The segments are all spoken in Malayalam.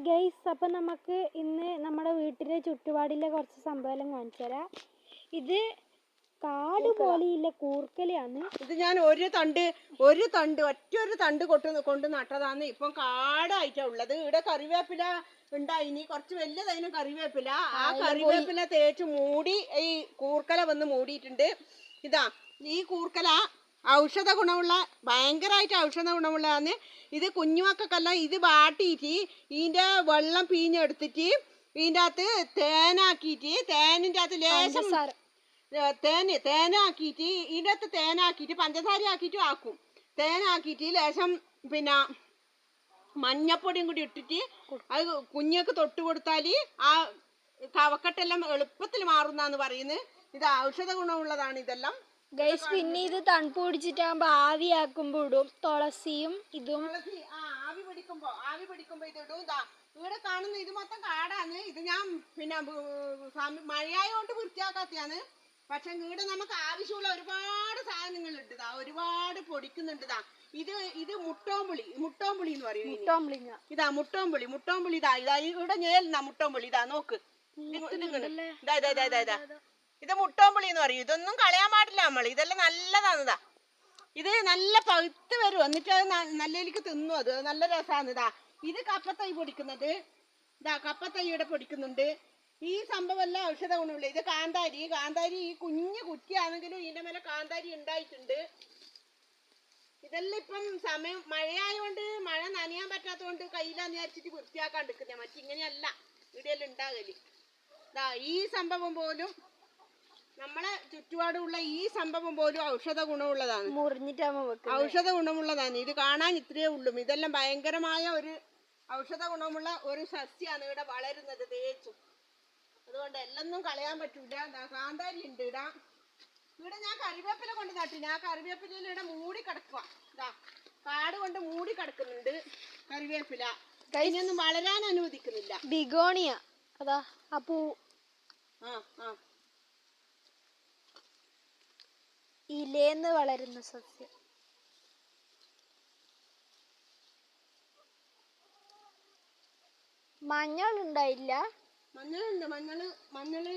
ഗൈസ്, അപ്പം നമുക്ക് ഇന്ന് നമ്മുടെ വീട്ടിലെ ചുറ്റുപാടിലെ കുറച്ച് സംഭവം കാണിച്ചു തരാം. ഇത് കാട് പോലെയില്ല, കൂർക്കലാണ്. ഇത് ഞാൻ ഒരു തണ്ട് ഒറ്റൊരു തണ്ട് കൊണ്ട് നട്ടതാണ്. ഇപ്പം കാടായിട്ടാ ഉള്ളത്. ഇവിടെ കറിവേപ്പില ഉണ്ടായിനി, കുറച്ച് വലിയതായിരുന്നു കറിവേപ്പില. ആ കറിവേപ്പില തേച്ച് മൂടി ഈ കൂർക്കല വന്ന് മൂടിയിട്ടുണ്ട്. ഇതാ ഈ കൂർക്കല ഔഷധ ഗുണമുള്ള, ഭയങ്കരമായിട്ട് ഔഷധ ഗുണമുള്ളതാണ്. ഇത് കുഞ്ഞുമക്കൾക്കെല്ലാം ഇത് വാട്ടിയിട്ട് ഇതിൻ്റെ വെള്ളം പീഞ്ഞെടുത്തിട്ട് ഇതിൻ്റെ അകത്ത് തേനാക്കിയിട്ട്, തേനിൻ്റെ അകത്ത് ലേശം തേനാക്കിയിട്ട് ഇതിൻ്റെ അകത്ത് തേനാക്കിയിട്ട് പഞ്ചസാര ആക്കിയിട്ട് ആക്കും. തേനാക്കിയിട്ട് ലേശം പിന്നെ മഞ്ഞപ്പൊടിയും കൂടി ഇട്ടിട്ട് അത് കുഞ്ഞുങ്ങൾക്ക് തൊട്ട് കൊടുത്താൽ ആ കവക്കെട്ടെല്ലാം എളുപ്പത്തിൽ മാറുന്നാന്ന് പറയുന്നത്. ഇത് ഔഷധ ഗുണമുള്ളതാണ് ഇതെല്ലാം ഗൈസ്. പിന്നെ ഇത് തണുപ്പ് പിടിച്ചിട്ടാകുമ്പോ ആവിയാക്കുമ്പോ ഇടും തുളസിയും ഇതും. ആവി പിടിക്കുമ്പോ ഇത് ഇടും. ഇവിടെ കാണുന്ന ഇത് മൊത്തം കാടാണ്. ഇത് ഞാൻ പിന്നെ മഴയായോണ്ട് വൃത്തിയാക്കാത്തതാണ്. പക്ഷെ ഇവിടെ നമുക്ക് ആവശ്യമുള്ള ഒരുപാട് സാധനങ്ങൾ ഉണ്ട്. ഒരുപാട് പൊടിക്കുന്നുണ്ട്. ഇത് മുട്ടോമ്പുളി എന്ന് പറയും. ഇതാ മുട്ടോമ്പുളി ഇതാ ഇവിടെ ഞേലുന്ന മുട്ടോമ്പുളി. ഇതാ നോക്ക്, ഇതാ ഇത് മുട്ടോമ്പുളി എന്ന് പറയും. ഇതൊന്നും കളയാൻ പാടില്ല നമ്മൾ. ഇതെല്ലാം നല്ലതാണ്. ഇത് നല്ല പഴുത്ത് വരും, എന്നിട്ട് അത് നല്ലതിലേക്ക് തിന്നു. അത് നല്ല രസമാണ്. ഇത് കപ്പത്തൈ പൊടിക്കുന്നത്. കപ്പത്തൈയുടെ പൊടിക്കുന്നുണ്ട്. ഈ സംഭവം എല്ലാം ഔഷധ ഗുണമുള്ള. ഇത് കാന്താരി ഈ കുഞ്ഞു കുറ്റിയാണെങ്കിലും ഇതിന്റെ മേലെ കാന്താരി ഉണ്ടായിട്ടുണ്ട്. ഇതെല്ലാം ഇപ്പം സമയം മഴയായോണ്ട്, മഴ നനയാൻ പറ്റാത്തതുകൊണ്ട് കയ്യിലാന്ന് വിചാരിച്ചിട്ട് വൃത്തിയാക്കാണ്ടിരിക്കുന്നത്. മറ്റിങ്ങനെയല്ല ഇവിടെയെല്ലാം ഉണ്ടാകല്. ഈ സംഭവം പോലും, നമ്മളെ ചുറ്റുപാടുള്ള ഈ സംഭവം പോലും ഔഷധ ഗുണമുള്ളതാണ്. ഔഷധ ഗുണമുള്ളതാണ്. ഇത് കാണാൻ ഇത്രയേ ഉള്ളൂ. ഇതെല്ലാം ഭയങ്കരമായ ഒരു ഔഷധ ഗുണമുള്ള ഒരു സസ്യമാണ് ഇവിടെ വളരുന്നത് തേച്ചും. അതുകൊണ്ട് എല്ലൊന്നും കളയാൻ പറ്റൂല. കാന്താരി ഉണ്ട് ഇവിടെ ഞാൻ കറിവേപ്പില കൊണ്ട് നട്ടിന്. ആ കറിവേപ്പില ഇവിടെ മൂടി കിടക്കുക. കാട് കൊണ്ട് മൂടി കിടക്കുന്നുണ്ട് കറിവേപ്പില. ഇതിനൊന്നും വളരാൻ അനുവദിക്കുന്നില്ല. ബിഗോണിയ അതാ ആ പൂ. ഇലേന്ന് വളരുന്ന സസ്യം. മഞ്ഞൾ ഉണ്ടായില്ല. മഞ്ഞളുണ്ട്. മഞ്ഞള്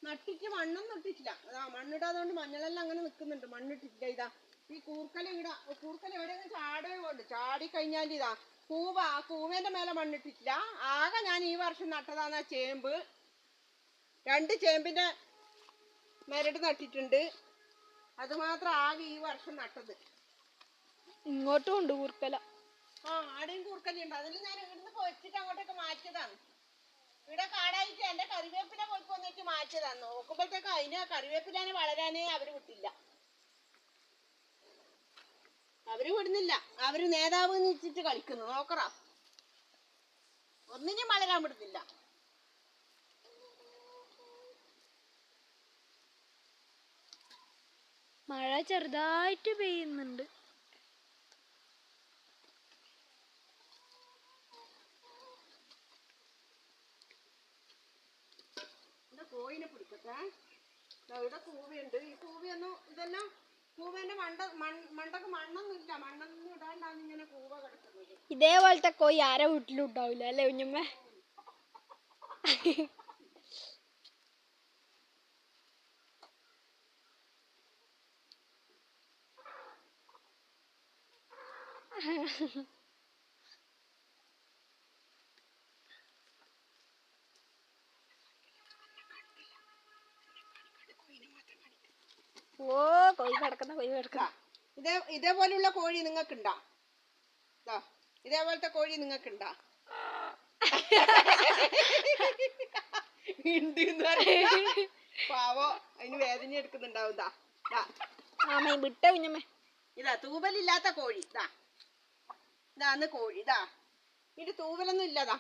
നട്ടിട്ട് മണ്ണൊന്നും ഇട്ടിട്ടില്ല. മണ്ണിടാതുകൊണ്ട് മഞ്ഞളെല്ലാം അങ്ങനെ നിൽക്കുന്നുണ്ട്. മണ്ണിട്ടിട്ടില്ല. ഇതാ ഈ കൂർക്കല എവിടെയെങ്കിലും ചാടുകൊണ്ട് ചാടി കഴിഞ്ഞാൽ കൂവേന്റെ മേലെ മണ്ണിട്ടിട്ടില്ല. ആകെ ഞാൻ ഈ വർഷം നട്ടതാണ് ചേമ്പ്. 2 ചേമ്പിന്റെ മരട് നട്ടിട്ടുണ്ട്. അത് മാത്രം ആകെ ഈ വർഷം നട്ടത്. ഇങ്ങോട്ടും ഉണ്ട് കൂർക്കല. ആടെയും കൂർക്കലുണ്ട്. അതിൽ ഞാൻ ഇവിടുന്ന് പൊച്ചിട്ട് അങ്ങോട്ടൊക്കെ മാറ്റിയതാണ്. ഇവിടെ കാടായിട്ട് എന്റെ കറിവേപ്പില പോയിക്കൊന്നിട്ട് മാറ്റിയതാണ്. നോക്കുമ്പോഴത്തേക്ക് അതിന് കറിവേപ്പിലാനെ വളരാനേ അവര് വിട്ടില്ല. അവര് വിടുന്നില്ല. അവര് നേതാവ് നിച്ചിട്ട് കളിക്കുന്നു. നോക്കറ, ഒന്നിനും വളരാൻ വിടുന്നില്ല. മഴ ചെറുതായിട്ട് പെയ്യുന്നുണ്ട്. കോയിനെ പിടിക്കട്ടെ. ഇവിടെ കൂവയുണ്ട്. ഈ കൂവയൊന്നും ഇതെല്ലാം കൂവേന്റെ മണ്ടക്ക് മണ്ണൊന്നും ഇല്ല. മണ്ണൊന്നും ഇടാണ്ടാണ് ഇങ്ങനെ കൂവ കിടക്കുന്നത്. ഇതേപോലത്തെ കോയി ആരെ വീട്ടിലും ഉണ്ടാവില്ല അല്ലേ കുഞ്ഞമ്മ? കോഴി കിടക്കുന്ന. ഇതേപോലുള്ള കോഴി നിങ്ങൾക്കുണ്ടാ? ഇതേപോലത്തെ കോഴി നിങ്ങൾക്കുണ്ടാ? പാവോ, അതിന് വേദന എടുക്കുന്നുണ്ടാവും. വിട്ട കുഞ്ഞമ്മ. ഇതാ തൂവലില്ലാത്ത കോഴി. ഇതാന്ന് കോഴി. ഇത് തൂവലൊന്നും ഇല്ലതാ.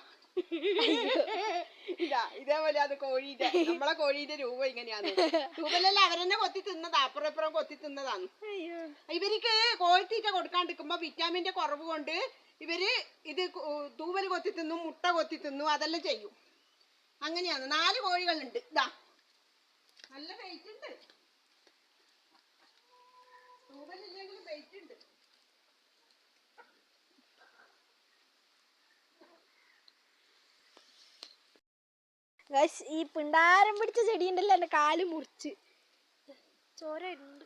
ഇതേപോലെ അത് കോഴീന്റെ, നമ്മളെ കോഴീന്റെ രൂപം ഇങ്ങനെയാണ്. തൂവലെല്ലാം അവരെന്നെ കൊത്തി തിന്നതാ. അപ്പുറം കൊത്തി തിന്നതാണ്. ഇവർക്ക് കോഴിത്തീറ്റ കൊടുക്കാണ്ടിരിക്കുമ്പോ വിറ്റാമിന്റെ കുറവ് കൊണ്ട് ഇവര് ഇത് തൂവല് കൊത്തി തിന്നും, മുട്ട കൊത്തി തിന്നും, അതെല്ലാം ചെയ്യും. അങ്ങനെയാണ്. 4 കോഴികളുണ്ട്. നല്ല വെയിറ്റ് ഉണ്ട്. തൂവലില്ലെങ്കിലും വെയിറ്റ് ഉണ്ട്. ഗൈസ് ഈ പിണ്ടാരം പിടിച്ച ചെടി ഉണ്ടല്ലോ എൻ്റെ കാല് മുറിച്ച് ചോര ഉണ്ട്.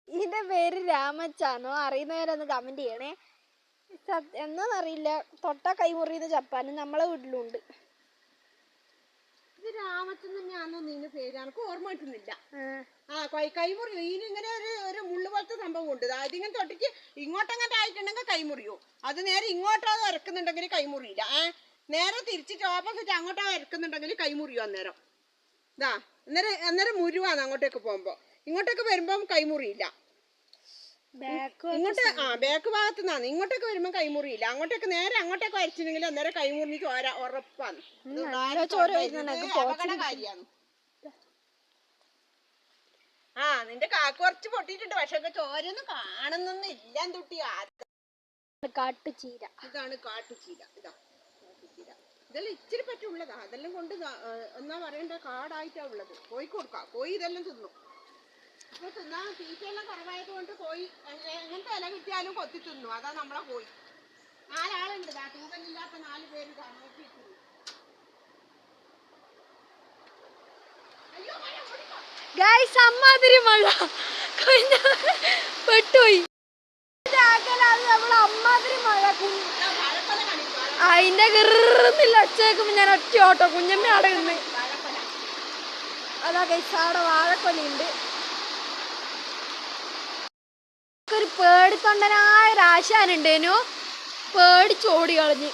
ഇതിന്റെ പേര് രാമച്ചാണോ അറിയുന്നവരൊന്ന് കമന്റ് ചെയ്യണേ. എന്നാന്നറിയില്ല, തൊട്ടാ കൈമുറിയുന്ന ജപ്പാന് നമ്മളെ വീട്ടിലുണ്ട്. ഇത് രാമച്ചൻ തന്നെയാണോ നിന്റെ പേര്? എനിക്ക് ഓർമ്മ കിട്ടുന്നില്ല. കൈമുറി ഇതിനിങ്ങനെ ഒരു മുള്ളു പോലത്തെ സംഭവം ഉണ്ട്. അതിങ്ങനെ തൊട്ടിക്ക് ഇങ്ങോട്ടങ്ങോട്ട് ആയിട്ടുണ്ടെങ്കിൽ കൈമുറിയോ, അത് നേരെ ഇങ്ങോട്ടോ ഇറക്കുന്നുണ്ടെങ്കിൽ കൈമുറിയില്ല. നേരെ തിരിച്ചിട്ട് ഓപ്പോസിറ്റ് അങ്ങോട്ടോ ഇറക്കുന്നുണ്ടെങ്കിൽ കൈമുറിയോ അന്നേരം. അന്നേരം മുരുവാണ് അങ്ങോട്ടേക്ക് പോകുമ്പോ. ഇങ്ങോട്ടേക്ക് വരുമ്പം കൈമുറിയില്ല. ഇങ്ങോട്ട് ബാക്ക് ഭാഗത്ത് നിന്നാണ്. ഇങ്ങോട്ടേക്ക് വരുമ്പോ കൈമുറിയില്ല. അങ്ങോട്ടേക്ക് നേരെ അങ്ങോട്ടേക്ക് വരച്ചിട്ടുണ്ടെങ്കിൽ അന്നേരം കൈമുറിഞ്ഞ് ചോര ഉറപ്പാണ്. അപകടകാരിയാണ്. നിന്റെ കാക്ക് കുറച്ച് പൊട്ടിയിട്ടുണ്ട്, പക്ഷെ ചോരൊന്നും കാണുന്നൊന്നും ഇല്ല. തൊട്ടി കാട്ടുചീര. ഇതാണ് കാട്ടുചീര. ഇതെല്ലാം ഇച്ചിരി പറ്റുള്ളതാ. അതെല്ലാം കൊണ്ട് എന്നാ പറയണ്ട, കാടായിട്ടാ ഉള്ളത്. കോഴി കൊടുക്കാം. കോഴി ഇതെല്ലാം തിന്നും. ഇപ്പൊ തിന്നാൻ തീറ്റയെല്ലാം കുറവായത് കൊണ്ട് കോഴി എങ്ങനത്തെ ഇല കിട്ടിയാലും കൊത്തി തിന്നു. അതാ നമ്മളെ കോഴി. 4 ആളുണ്ട്. തൂക്കമില്ലാത്ത 4 പേര് നോക്കിയിട്ടുണ്ട്. അമ്മാതിരി മഴ പെട്ടുപോയി. അമ്മാതിരി മഴ അതിന്റെ കിറുന്നില്ല ഒച്ചേക്കുമ്പോ ഞാൻ ഒറ്റ ഓട്ടോ കുഞ്ഞമ്മ അവിടെ ഉണ്ട്. അതാ ഗൈസ് അവിടെ വാഴക്കൊലയുണ്ട്. ഒരു പേടിത്തൊണ്ടനായ ഒരാശാനുണ്ടേനു, പേടിച്ചോടി കളഞ്ഞ്.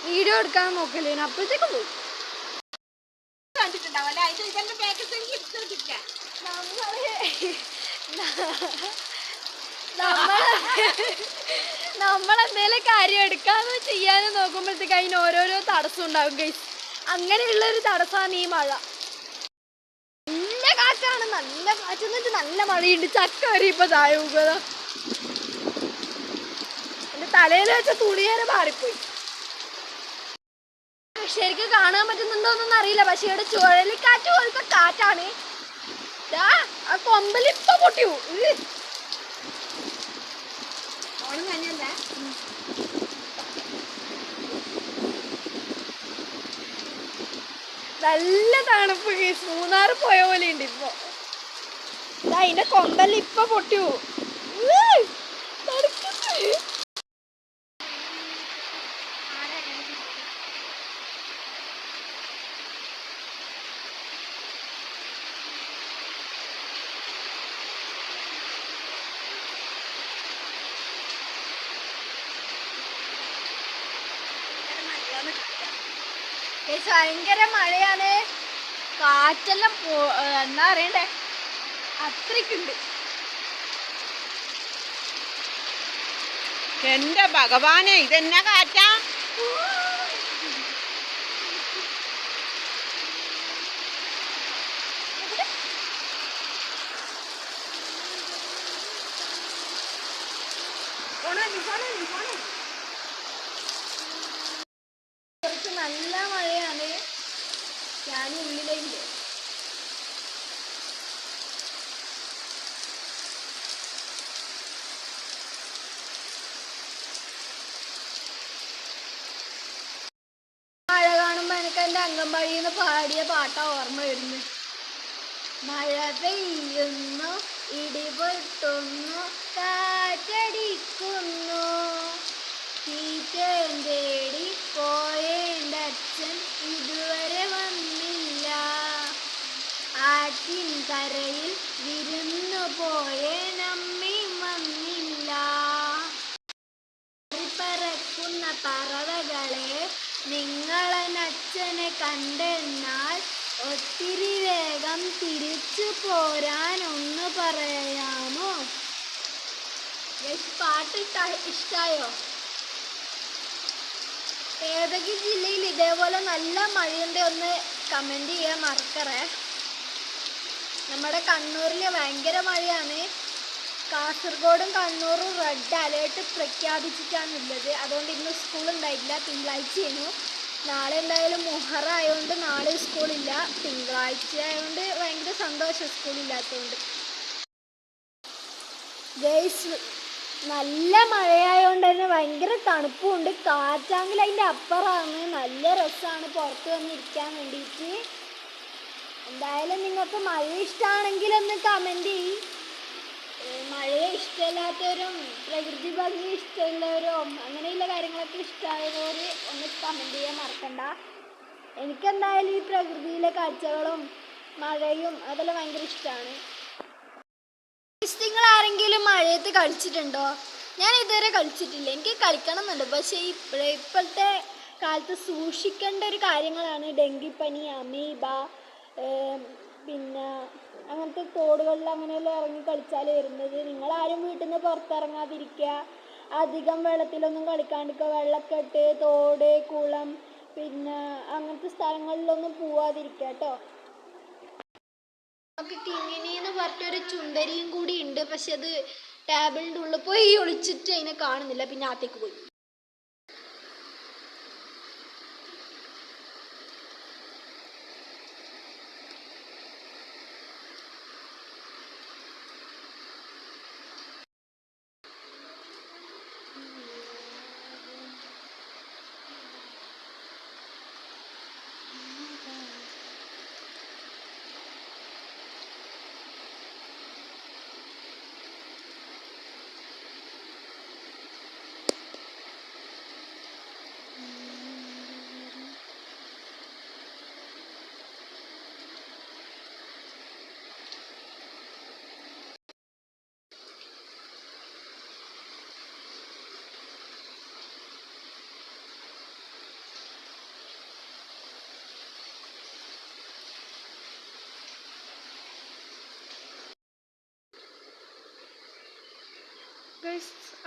വീഡിയോ എടുക്കാൻ നോക്കല്ലേനു, അപ്പോഴത്തേക്കും പോയി. നമ്മളെന്തേലും കാര്യം എടുക്കാന്ന് ചെയ്യാനും നോക്കുമ്പോഴത്തേക്ക് അതിന് ഓരോരോ തടസ്സം ഉണ്ടാവും ഗൈസ്. അങ്ങനെയുള്ളൊരു തടസ്സമാണ് ഈ മഴ. നല്ല കാറ്റാണ്, നല്ല കാറ്റെന്ന് വെച്ചാൽ നല്ല മഴയുണ്ട്. ചക്ക വരെ ഇപ്പൊ താഴെ. എന്റെ തലയിൽ വെച്ച തുണിയേറെ മാറിപ്പോയി. ശരിക്കും കാണാൻ പറ്റുന്നുണ്ടോന്നൊന്നും അറിയില്ല, പക്ഷെ ഇവിടെ ചുഴലിക്കാറ്റ് പോലത്തെ കാറ്റാണ്. ആ കൊമ്പലിപ്പൊ പൊട്ടി പോകും. നല്ല തണുപ്പ്. മൂന്നാറ് പോയ പോലെ ഉണ്ട് ഇപ്പൊ. അതിന്റെ കൊമ്പല് ഇപ്പൊ പൊട്ടി പോകും. ഭയങ്കര മഴയാണ്. കാറ്റെല്ലാം എന്താ അറിയണ്ടേ, അത്രയ്ക്കുണ്ട്. എന്റെ ഭഗവാനെ, ഇതെന്നാ കാറ്റാ! നല്ല മഴയാണ്. ഞാൻ ഉള്ളിലുണ്ട്. മഴ കാണുമ്പോ എനിക്ക് എൻ്റെ അംഗൻവാടിയിൽ നിന്ന് പാടിയ പാട്ടാ ഓർമ്മ വരുന്നു. മഴ പെയ്യുന്നു, ഇടിപൊട്ടുന്നു, കാറ്റടിക്കുന്നു, തീറ്റേൻ തേടി പോയേണ്ട അച്ഛൻ ഇതുവരെ വന്നില്ല, ആറ്റിൻ കരയിൽ വിരുന്നു പോയേനമ്മയും വന്നില്ല, പറക്കുന്ന പറവകളെ നിങ്ങളനച്ഛനെ കണ്ടെന്നാൽ ഒത്തിരി വേഗം തിരിച്ചു പോരാൻ ഒന്ന് പറയാമോ? പാട്ട് ഇഷ്ടായോ? ഏതൊക്കെ ജില്ലയിൽ ഇതേപോലെ നല്ല മഴയുണ്ട് ഒന്ന് കമന്റ് ചെയ്യാൻ മറക്കറേ. നമ്മുടെ കണ്ണൂരിൽ ഭയങ്കര മഴയാണ്. കാസർഗോഡും കണ്ണൂരും റെഡ് അലേർട്ട് പ്രഖ്യാപിച്ചിട്ടാണുള്ളത്. അതുകൊണ്ട് ഇന്ന് സ്കൂൾ ഉണ്ടായിട്ടില്ല, തിങ്കളാഴ്ചയായിരുന്നു. നാളെ എന്തായാലും മുഹറം ആയതുകൊണ്ട് നാളെ സ്കൂളില്ല. തിങ്കളാഴ്ച ആയതുകൊണ്ട് ഭയങ്കര സന്തോഷം സ്കൂളില്ലാത്തതുകൊണ്ട്. ഗൈസ് നല്ല മഴയായതുകൊണ്ട് തന്നെ ഭയങ്കര തണുപ്പുണ്ട്. കാറ്റാങ്കിൽ അതിൻ്റെ അപ്പുറമാണ്. നല്ല രസമാണ് പുറത്ത് വന്നിരിക്കാൻ വേണ്ടിയിട്ട്. എന്തായാലും നിങ്ങൾക്ക് മഴ ഇഷ്ടമാണെങ്കിൽ ഒന്ന് കമൻറ്റ് ചെയ്യും. മഴയെ ഇഷ്ടമില്ലാത്തവരും പ്രകൃതി ഭംഗി ഇഷ്ടമുള്ളവരും അങ്ങനെയുള്ള കാര്യങ്ങളൊക്കെ ഇഷ്ടമായവർ ഒന്ന് കമൻറ്റ് ചെയ്യാൻ മറക്കണ്ട. എനിക്കെന്തായാലും ഈ പ്രകൃതിയിലെ കാഴ്ചകളും മഴയും അതെല്ലാം ഭയങ്കര ഇഷ്ടമാണ്. നിങ്ങൾ ആരെങ്കിലും മഴയത്ത് കളിച്ചിട്ടുണ്ടോ? ഞാൻ ഇതുവരെ കളിച്ചിട്ടില്ല. എനിക്ക് കളിക്കണം എന്നുണ്ട്. പക്ഷേ ഇപ്പോഴത്തെ കാലത്ത് സൂക്ഷിക്കേണ്ട ഒരു കാര്യങ്ങളാണ് ഡെങ്കിപ്പനി, അമീബ, പിന്നെ അങ്ങനത്തെ തോടുകളിൽ അങ്ങനെയെല്ലാം ഇറങ്ങി കളിച്ചാൽ വരുന്നത്. നിങ്ങളാരും വീട്ടിൽ നിന്ന് പുറത്തിറങ്ങാതിരിക്കുക. അധികം വെള്ളത്തിലൊന്നും കളിക്കാണ്ടിരിക്കുക. വെള്ളക്കെട്ട്, തോട്, കുളം പിന്നെ അങ്ങനത്തെ സ്ഥലങ്ങളിലൊന്നും പോവാതിരിക്കുക കേട്ടോ. നമുക്ക് കിങ്ങിണി എന്ന് പറഞ്ഞൊരു ചുണ്ടരിയും കൂടി ഉണ്ട്. പക്ഷെ അത് ടേബിളിൻ്റെ ഉള്ളിൽ പോയി ഒളിച്ചിട്ട് അതിനെ കാണുന്നില്ല. പിന്നെ അകത്തേക്ക് പോയി.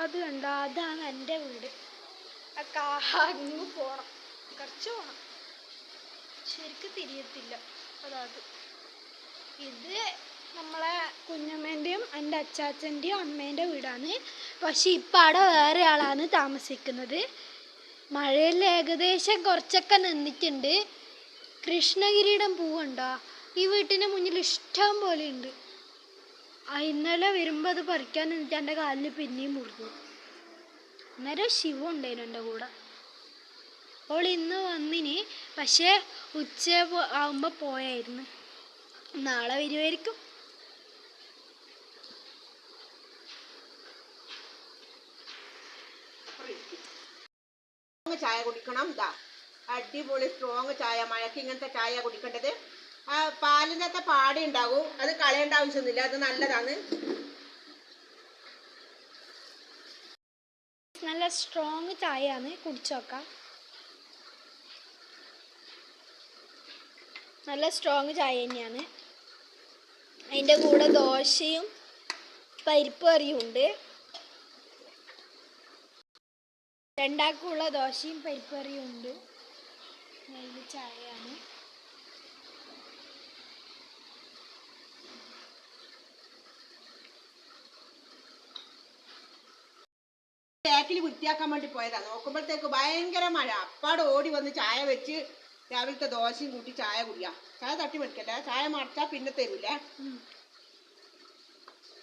അത് കണ്ട, അതാണ് എൻ്റെ വീട്. അങ്ങ് പോണം, കുറച്ച് പോണം, ശരിക്കും തിരിയത്തില്ല. അതാത് ഇത് നമ്മളെ കുഞ്ഞമ്മേൻ്റെയും എൻ്റെ അച്ചാച്ചൻ്റെയും അമ്മേൻ്റെ വീടാണ്. പക്ഷെ ഇപ്പം അവിടെ വേറെ ആളാണ് താമസിക്കുന്നത്. മഴയിൽ ഏകദേശം കുറച്ചൊക്കെ നിന്നിട്ടുണ്ട്. കൃഷ്ണകിരീടം പൂവുണ്ടോ? ഈ വീട്ടിൻ്റെ മുന്നിൽ ഇഷ്ടം പോലെ ഉണ്ട്. ഇന്നലെ വരുമ്പോൾ അത് പറിക്കാൻ നിന്നിട്ട് എൻ്റെ കാലിൽ പിന്നെയും മുറിഞ്ഞു. അന്നേരം ശിവ ഉണ്ടായിരുന്നു എൻ്റെ കൂടെ. അവൾ ഇന്ന് വന്നിന്, പക്ഷേ ഉച്ച ആകുമ്പോൾ പോയായിരുന്നു. നാളെ വരുമായിരിക്കും. ചായ കുടിക്കണം. ഇതാ അടിപൊളി സ്ട്രോങ് ചായ. മഴയ്ക്ക് ഇങ്ങനത്തെ ചായ കുടിക്കേണ്ടത്. ആ പാലിനകത്തെ പാടി ഉണ്ടാവും, അത് കളയേണ്ട ആവശ്യമൊന്നുമില്ല. അത് നല്ലതാണ്. നല്ല സ്ട്രോങ് ചായയാണ്, കുടിച്ചു നോക്കാം. നല്ല സ്ട്രോങ് ചായ തന്നെയാണ്. അതിൻ്റെ കൂടെ ദോശയും പരിപ്പ് കറിയും ഉണ്ട്. രണ്ടാൾക്കുള്ള ദോശയും പരിപ്പ് കറിയും ഉണ്ട്. നല്ല ചായയാണ്. ബാക്കിൽ വൃത്തിയാക്കാൻ വേണ്ടി പോയതാ. നോക്കുമ്പോഴത്തേക്ക് ഭയങ്കര മഴ. അപ്പാട് ഓടി വന്ന് ചായ വെച്ച് രാവിലത്തെ ദോശയും കൂട്ടി ചായ കുടിയാ. ചായ തട്ടി മേടിക്കല്ലേ, ചായ മറച്ചാ പിന്നെ തരൂലേ.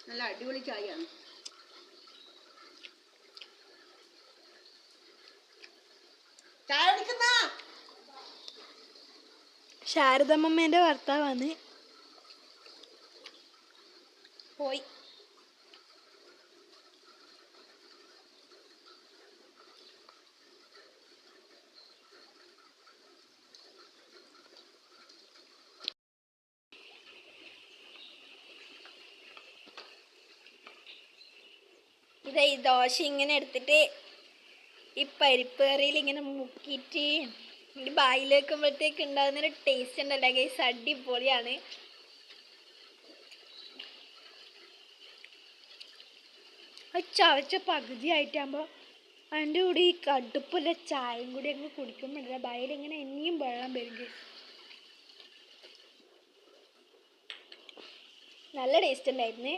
നല്ല അടിപൊളി ചായയാണ്. ചായ കുടിക്കുന്ന ശാരദമ്മേൻ്റെ ഭർത്താവാണ്. പോയി. ഇതാ ഈ ദോശ ഇങ്ങനെ എടുത്തിട്ട് ഈ പരിപ്പ് കറിയിൽ ഇങ്ങനെ മുക്കിയിട്ട് ഈ ബായിൽ വെക്കുമ്പോഴത്തേക്ക് ഉണ്ടാകുന്നൊരു ടേസ്റ്റ് ഉണ്ടല്ലോ ഗൈസ്, അടിപൊളിയാണ്. അത് ചവച്ച പകുതി ആയിട്ടാകുമ്പോൾ അതിൻ്റെ കൂടെ ഈ കടുപ്പുള്ള ചായയും കൂടി അങ്ങ് കുടിക്കുമ്പോഴല്ല ബായിലിങ്ങനെ ഇനിയും വെള്ളം വരും. നല്ല ടേസ്റ്റ് ഉണ്ടായിരുന്നു.